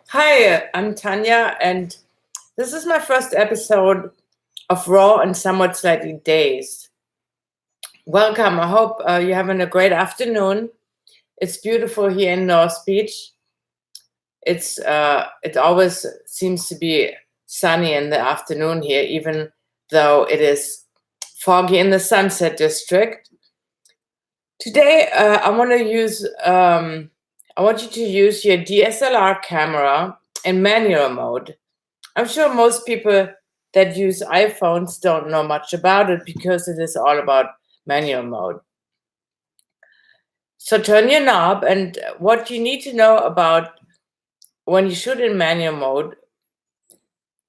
Hi, I'm Tanya, and this is my first episode of Raw and Somewhat Slightly Dazed. Welcome. I hope you're having a great afternoon. It's beautiful here in North Beach. It always seems to be sunny in the afternoon here, even though it is foggy in the Sunset District. Today, I want you to use your DSLR camera in manual mode. I'm sure most people that use iPhones don't know much about it because it is all about manual mode. So turn your knob, and what you need to know about when you shoot in manual mode,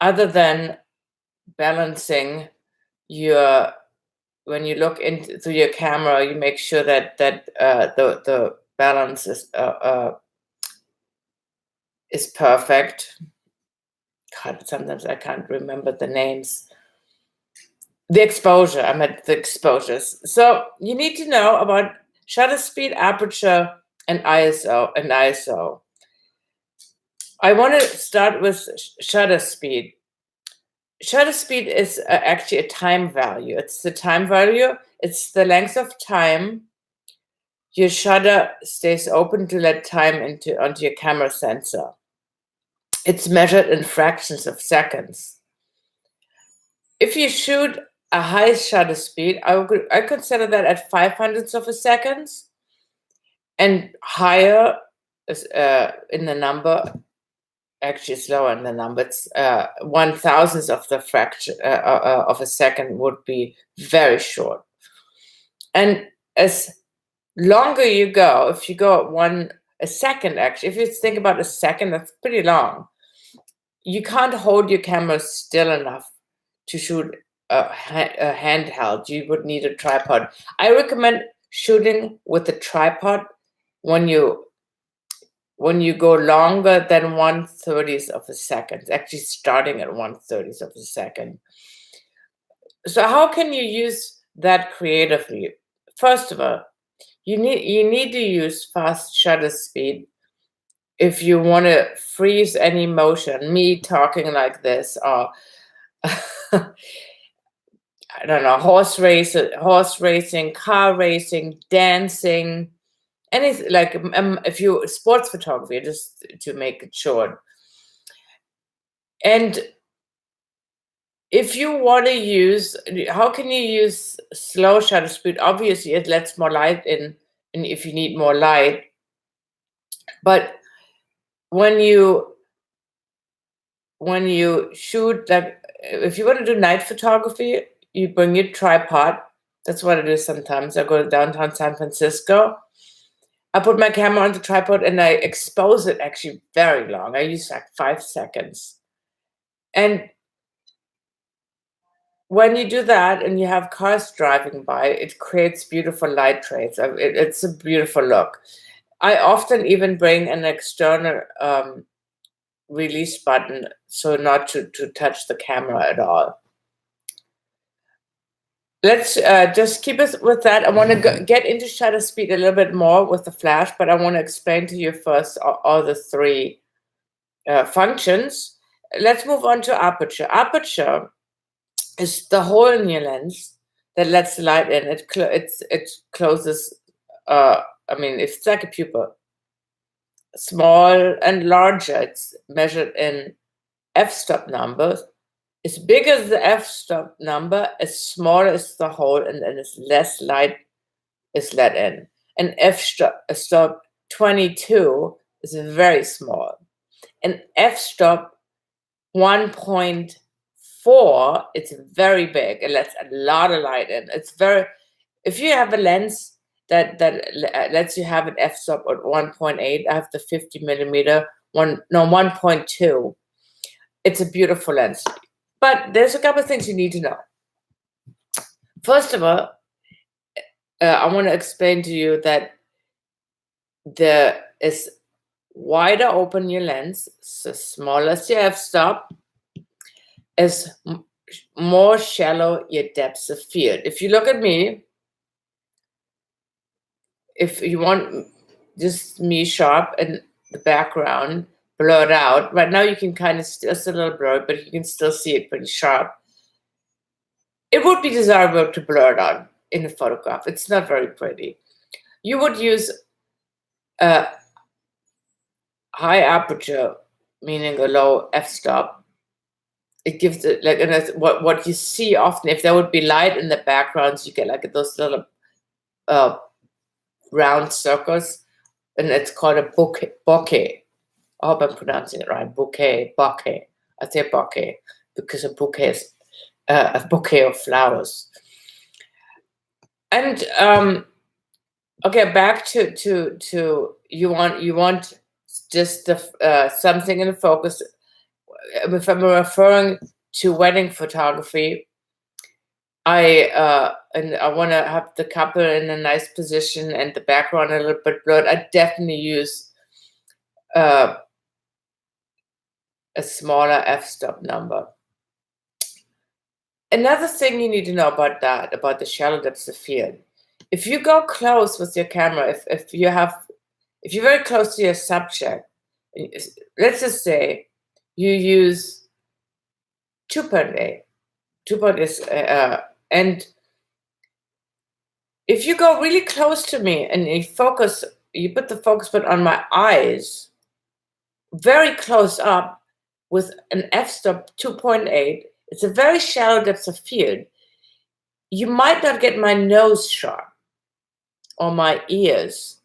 other than balancing when you look into your camera, you make sure that the balance is perfect. God, sometimes I can't remember the names. The exposure, I'm at the exposures. So you need to know about shutter speed, aperture, and ISO. I want to start with shutter speed. Shutter speed is actually a time value. It's the time value. It's the length of time your shutter stays open to let time onto your camera sensor. It's measured in fractions of seconds. If you shoot a high shutter speed, I consider that at 500ths of a second, and higher is in the number, actually slower in the number. It's 1,000th of the fraction of a second would be very short. And as longer you go, if you go a second, actually, if you think about a second, that's pretty long. You can't hold your camera still enough to shoot a handheld. You would need a tripod. I recommend shooting with a tripod when you go longer than 1/30th of a second, actually starting at 1/30th of a second. So how can you use that creatively? First of all, you need to use fast shutter speed if you want to freeze any motion. Me talking like this, or I don't know, horse racing, car racing, dancing, anything like if you sports photography, just to make it short. And if you want to use, how can you use slow shutter speed? Obviously, it lets more light in, and if you need more light. But when you shoot, like if you want to do night photography, you bring your tripod. That's what I do sometimes. I go to downtown San Francisco. I put my camera on the tripod and I expose it actually very long. I use like 5 seconds. And when you do that and you have cars driving by, it creates beautiful light trails. It's a beautiful look. I often even bring an external release button so not to touch the camera at all. Let's just keep us with that. I want to get into shutter speed a little bit more with the flash, but I want to explain to you first all the three functions. Let's move on to aperture. Aperture is the hole in your lens that lets the light in. It closes. It's like a pupil, small and larger. It's measured in f-stop numbers. As big as the f-stop number, as small as the hole, and as less light is let in. And f-stop 22 is very small. And f-stop 1.4, it's very big. It lets a lot of light in. If you have a lens that lets you have an f-stop at 1.8, I have the 50 millimeter 1.2. It's a beautiful lens. But there's a couple of things you need to know. First of all, I want to explain to you that there is wider open your lens, so smaller your f-stop, is more shallow your depth of field. If you look at me, if you want just me sharp in the background, blurred out. Right now you can kind of, it's a little blurred, but you can still see it pretty sharp. It would be desirable to blur it out in a photograph. It's not very pretty. You would use a high aperture, meaning a low f-stop. It gives it like, and what you see often, if there would be light in the backgrounds, you get like those little round circles, and it's called a bokeh. I hope I'm pronouncing it right. Bokeh. I say bokeh because a bouquet is a bouquet of flowers. And okay, back to you want just the something in the focus. If I'm referring to wedding photography, I want to have the couple in a nice position and the background a little bit blurred. I definitely use a smaller f-stop number. Another thing you need to know about the shallow depth of field. If you go close with your camera, if you're very close to your subject, let's just say you use 2.8, and if you go really close to me and you put the focus point on my eyes, very close up with an f-stop 2.8, it's a very shallow depth of field. You might not get my nose sharp or my ears.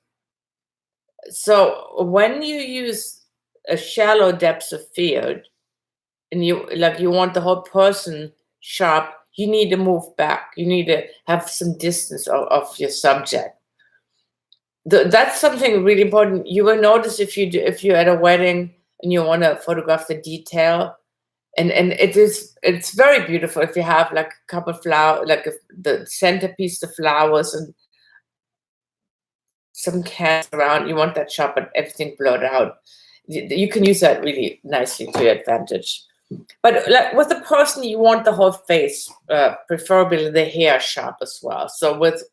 So when you use a shallow depth of field and you want the whole person sharp, you need to move back. You need to have some distance of your subject. That's something really important. You will notice if you're at a wedding and you want to photograph the detail, and it's very beautiful if you have like a couple of flowers, like the centerpiece, the flowers, and some cans around. You want that sharp, but everything blurred out. You can use that really nicely to your advantage. But like with the person, you want the whole face, preferably the hair sharp as well. So with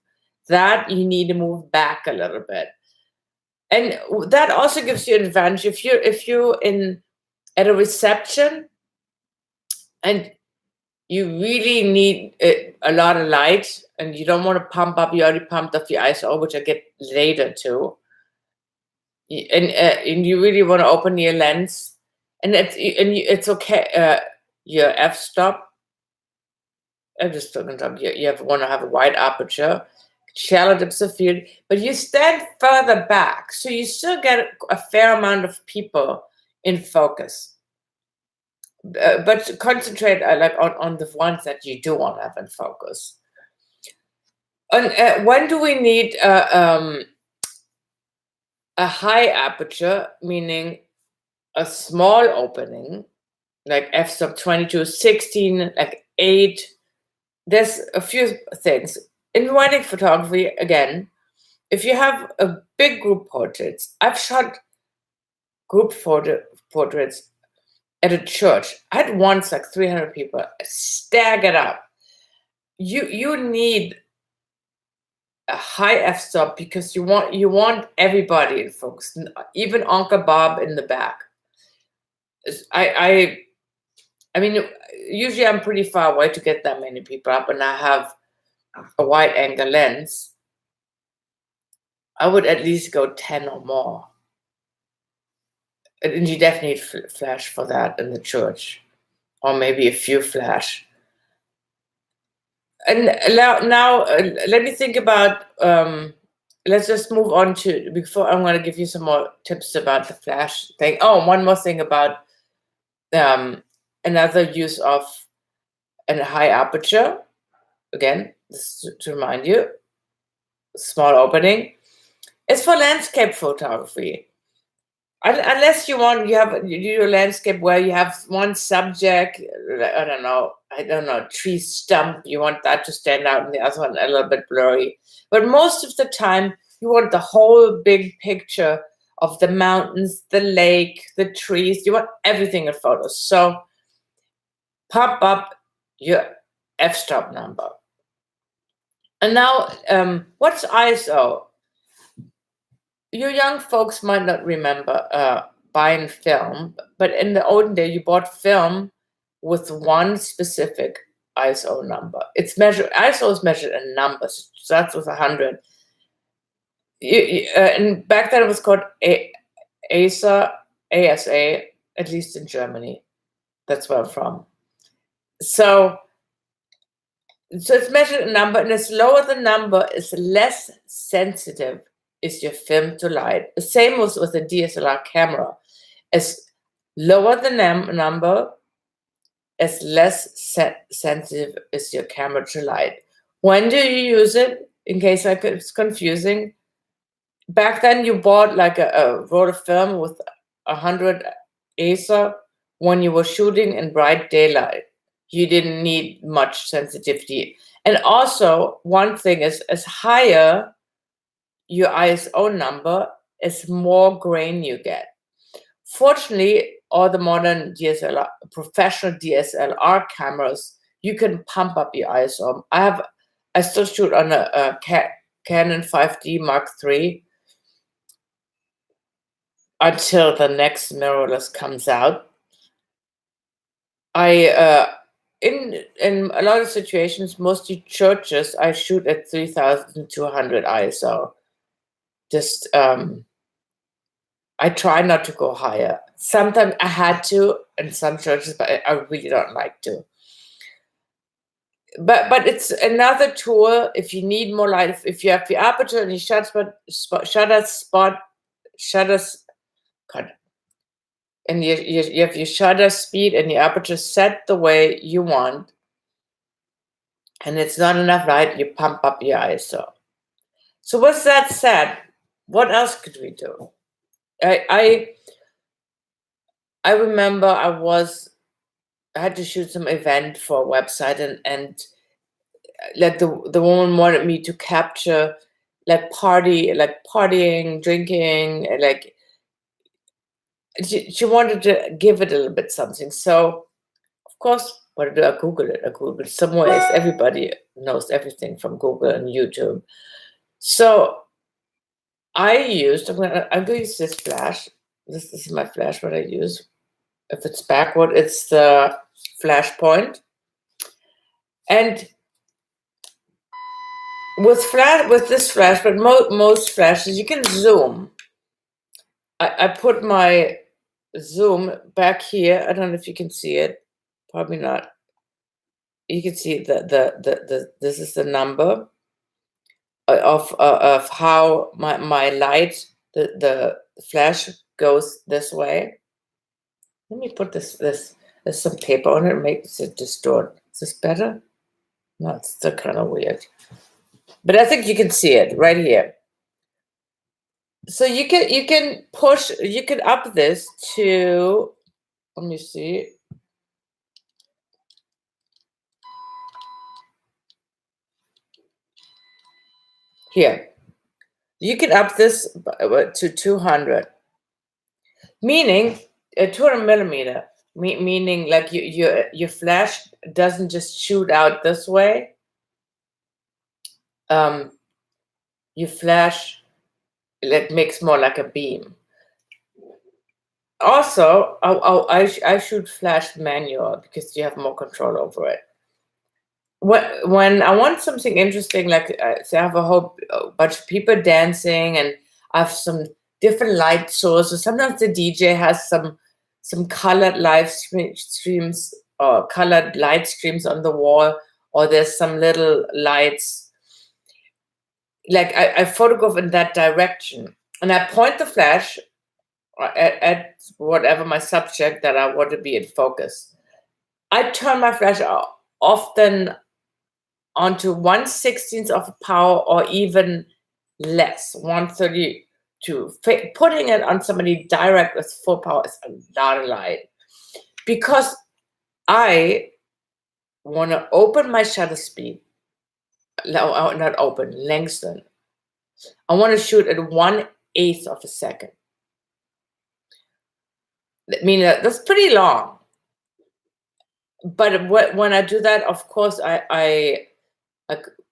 that, you need to move back a little bit, and that also gives you an advantage if you're at a reception and you really need a lot of light and you don't want to pump up. You already pumped up the ISO, which I get later too, and you really want to open your lens, and it's okay. Your f-stop. I'm just talking about you want to have a wide aperture, shallow depth of field, but you stand further back, so you still get a fair amount of people in focus. But concentrate on the ones that you do want to have in focus. And when do we need a high aperture, meaning a small opening, like f-stop 22, 16, like 8? There's a few things. In wedding photography, again, if you have a big group portraits, I've shot group portraits at a church. I had once like 300 people staggered up. You need a high f-stop because you want everybody in focus, even Uncle Bob in the back. I mean, usually I'm pretty far away to get that many people up, and I have a wide angle lens. I would at least go 10 or more. And you definitely need flash for that in the church, or maybe a few flash. And now let me think about, let's just move on to, before I'm going to give you some more tips about the flash thing. Oh, one more thing about another use of a high aperture. Again, just to remind you, small opening. It's for landscape photography. Unless you do a landscape where you have one subject, I don't know, tree stump, you want that to stand out and the other one a little bit blurry. But most of the time, you want the whole big picture of the mountains, the lake, the trees. You want everything in photos. So pop up your f-stop number. And now, what's ISO? You young folks might not remember buying film, but in the olden day, you bought film with one specific ISO number. ISO is measured in numbers. So that's with 100. And back then it was called ASA, at least in Germany. That's where I'm from. So it's measured in number, and as lower the number is, less sensitive is your film to light. The same was with a DSLR camera. As lower the number, as less sensitive is your camera to light. When do you use it? In case it's confusing. Back then, you bought like a roll of film with 100 ASA when you were shooting in bright daylight. You didn't need much sensitivity. And also, one thing is, as higher your ISO number, as more grain you get. Fortunately, all the modern DSLR, professional DSLR cameras, you can pump up your ISO. I still shoot on a Canon 5D Mark III until the next mirrorless comes out. In a lot of situations, mostly churches, I shoot at 3,200 ISO. Just I try not to go higher. Sometimes I had to in some churches, but I really don't like to. But it's another tool if you need more light. If you have the aperture and and you have your shutter speed and your aperture set the way you want, and it's not enough light, you pump up your ISO. So with that said, what else could we do? I remember I had to shoot some event for a website, and like the woman wanted me to capture like partying, drinking, like she wanted to give it a little bit something. So of course, what do I Google it? I Google some ways. Everybody knows everything from Google and YouTube. So I'm going to use this flash. This is my flash, what I use. If it's backward, it's the flash point. And with this flash, but most flashes, you can zoom. I put my zoom back here. I don't know if you can see it. Probably not. You can see this is the number of how my light, the flash goes this way. Let me put there's some paper on it, makes it distort. Is this better? No, it's still kind of weird. But I think you can see it right here. So you can up this to, let me see. Here. You can up this to 200. Meaning 200 millimeter, meaning like your flash doesn't just shoot out this way. Your flash, it makes more like a beam. Also, I shoot flash manual because you have more control over it. When I want something interesting, like say I have a whole bunch of people dancing, and I have some different light sources. Sometimes the DJ has some colored live streams or colored light streams on the wall, or there's some little lights. Like I photograph in that direction, and I point the flash at whatever my subject that I want to be in focus. I turn my flash often onto 1/16 of power, or even less, 1/32. Putting it on somebody direct with full power is a lot of light, because I want to open my shutter speed. No, not open, lengthen. I want to shoot at 1/8 of a second. I mean, that's pretty long. But when I do that, of course, I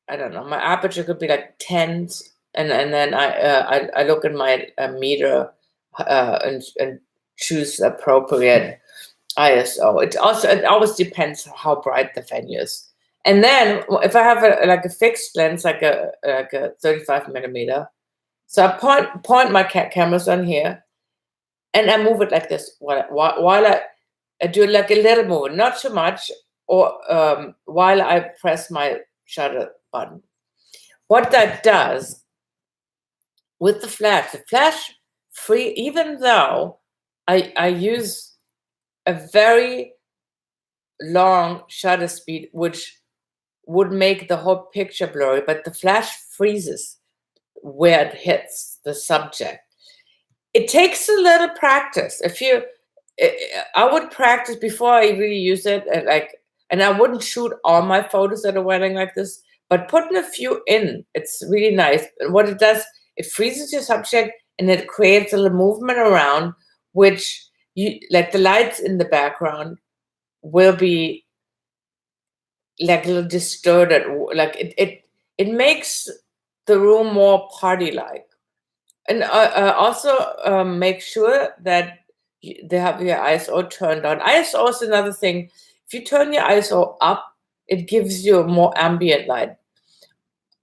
don't know. My aperture could be like tens, and then I look at my meter and choose the appropriate ISO. It always depends how bright the venue is. And then if I have a fixed lens, like a 35 millimeter, so I point my cameras on here, and I move it like this while I do like a little movement, not too much, or while I press my shutter button. What that does with the flash free, even though I use a very long shutter speed, which would make the whole picture blurry, but the flash freezes where it hits the subject. It takes a little practice. I would practice before I really use it, and I wouldn't shoot all my photos at a wedding like this, but putting a few in, it's really nice. And what it does, it freezes your subject and it creates a little movement around, which like the lights in the background will be like a little distorted. Like it makes the room more party-like. And also make sure that they have your ISO turned on. ISO is another thing. If you turn your ISO up, it gives you more ambient light.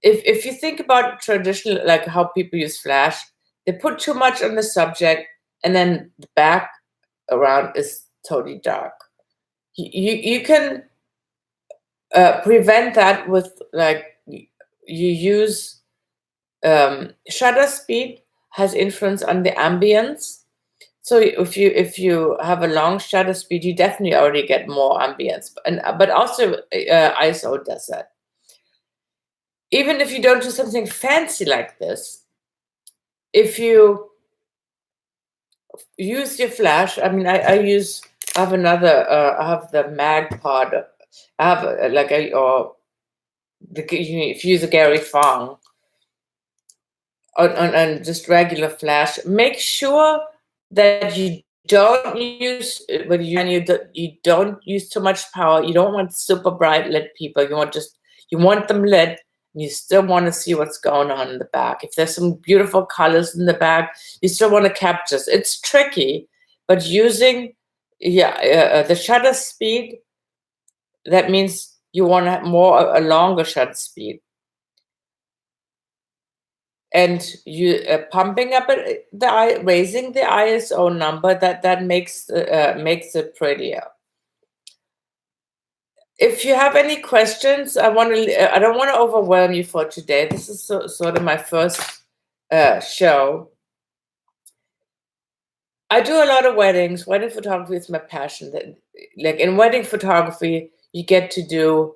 If you think about traditional, like how people use flash, they put too much on the subject, and then the back around is totally dark. You can prevent that with you use shutter speed has influence on the ambience. So if you have a long shutter speed, you definitely already get more ambience, but also ISO does that. Even if you don't do something fancy like this, if you use your flash, I mean, I have the mag pod. I have if you use a Gary Fong on just regular flash, make sure that you don't use you don't use too much power. You don't want super bright lit people. You want them lit, and you still want to see what's going on in the back. If there's some beautiful colors in the back, you still want to capture this. It's tricky, but using the shutter speed, that means you want to have a longer shutter speed. And you pumping up raising the ISO number, that makes it prettier. If you have any questions, I don't want to overwhelm you for today. This is sort of my first show. I do a lot of weddings. Wedding photography is my passion. Like in wedding photography, you get to do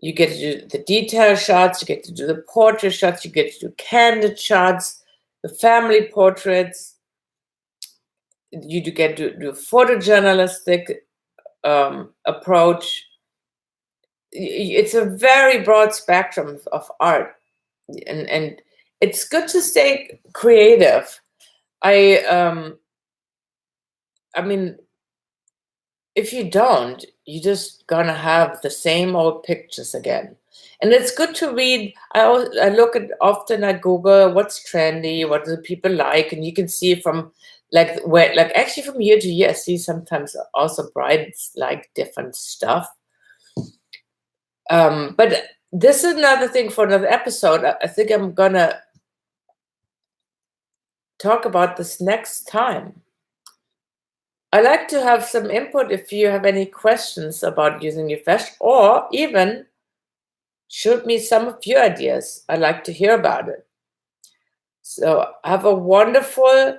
the detail shots, you get to do the portrait shots, you get to do candid shots, the family portraits. You get to do photojournalistic approach. It's a very broad spectrum of art, and it's good to stay creative. I mean, if you don't, you're just gonna have the same old pictures again. And it's good to read. I look at often at Google what's trendy, what do people like, and you can see from actually from year to year, I see sometimes also brides like different stuff. But this is another thing for another episode. I think I'm gonna talk about this next time. I like to have some input if you have any questions about using your flash, or even shoot me some of your ideas. I'd like to hear about it. So have a wonderful,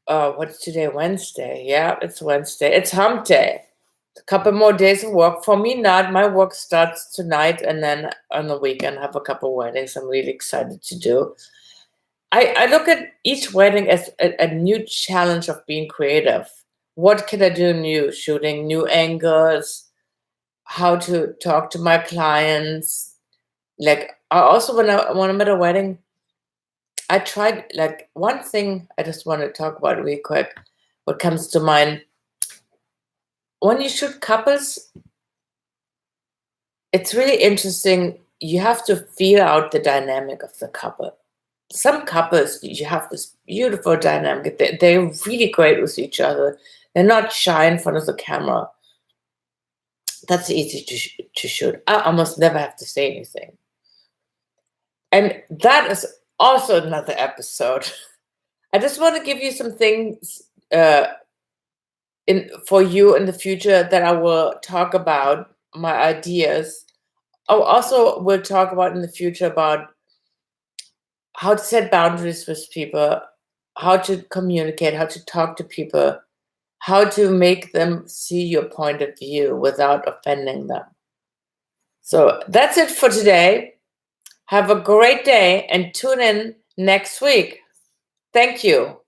what's today, Wednesday? Yeah, it's Wednesday. It's hump day. A couple more days of work. For me, not. My work starts tonight, and then on the weekend, I have a couple weddings I'm really excited to do. I look at each wedding as a new challenge of being creative. What can I do new? Shooting new angles, how to talk to my clients. Like also when I'm at a wedding, I tried one thing I just want to talk about really quick. What comes to mind, when you shoot couples, it's really interesting. You have to feel out the dynamic of the couple. some couples, you have this beautiful dynamic. They're really great with each other. They're not shy in front of the camera. That's easy to shoot. I almost never have to say anything. And that is also another episode. I just want to give you some things for you in the future that I will talk about, my ideas. I also will talk about in the future about how to set boundaries with people, how to communicate, how to talk to people, how to make them see your point of view without offending them. So that's it for today. Have a great day and tune in next week. Thank you.